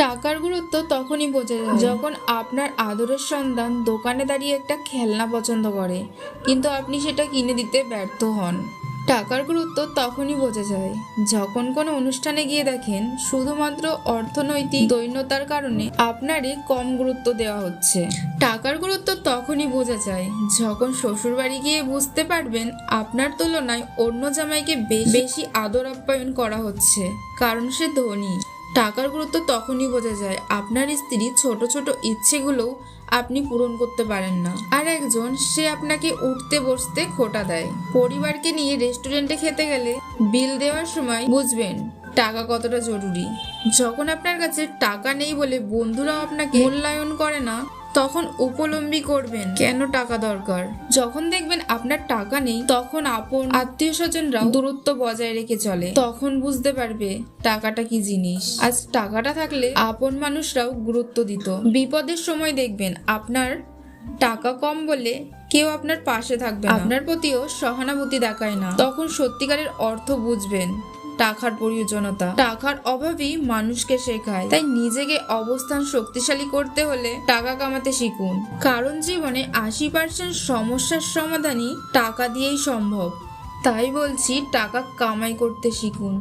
টাকার গুরুত্ব তখনই বোঝা যায় যখন আপনার আদরের সন্তান দোকানে দাঁড়িয়ে একটা খেলনা পছন্দ করে কিন্তু আপনি সেটা কিনে দিতে ব্যর্থ হন। টাকার গুরুত্ব তখনই বোঝা যায় যখন কোনো অনুষ্ঠানে গিয়ে দেখেন শুধুমাত্র অর্থনৈতিক দৈন্যতার কারণে আপনারই কম গুরুত্ব দেওয়া হচ্ছে। টাকার গুরুত্ব তখনই বোঝা যায় যখন শ্বশুরবাড়ি গিয়ে বুঝতে পারবেন আপনার তুলনায় অন্য জামাইকে বেশি আদর আপ্যায়ন করা হচ্ছে কারণ সে ধনী। টাকার গুরুত্ব তখনই বোঝা যায় আপনার স্ত্রী ছোট ছোট ইচ্ছেগুলোও আপনি পূরণ করতে পারেন না, আর একজন সে আপনাকে উঠতে বসতে খোঁটা দেয়। পরিবারকে নিয়ে রেস্টুরেন্টে খেতে গেলে বিল দেওয়ার সময় বুঝবেন টাকা কতটা জরুরি। যখন আপনার কাছে টাকা নেই বলে বন্ধুরাও আপনাকে মূল্যায়ন করে না তখন উপলব্ধি করবেন কেন টাকা দরকার। যখন দেখবেন আপনার টাকা নেই তখন আপন আত্মীয় স্বজনরাও দূরত্ব বজায় রেখে চলে, তখন বুঝতে পারবে টাকাটা কি জিনিস। আজ টাকাটা থাকলে আপন মানুষরাও গুরুত্ব দিত। বিপদের সময় দেখবেন আপনার টাকা কম বলে কেউ আপনার পাশে থাকবে না, আপনার প্রতিও সহানুভূতি দেখায় না। তখন সত্যিকারের অর্থ বুঝবেন টাকার প্রয়োজনীয়তা। টাকার অভাবই মানুষকে শেখায়, তাই নিজেকে অবস্থান শক্তিশালী করতে হলে টাকা কামাতে শিখুন, কারণ জীবনে 80% সমস্যার সমাধানই টাকা দিয়েই সম্ভব। তাই বলছি টাকা কামাই করতে শিখুন।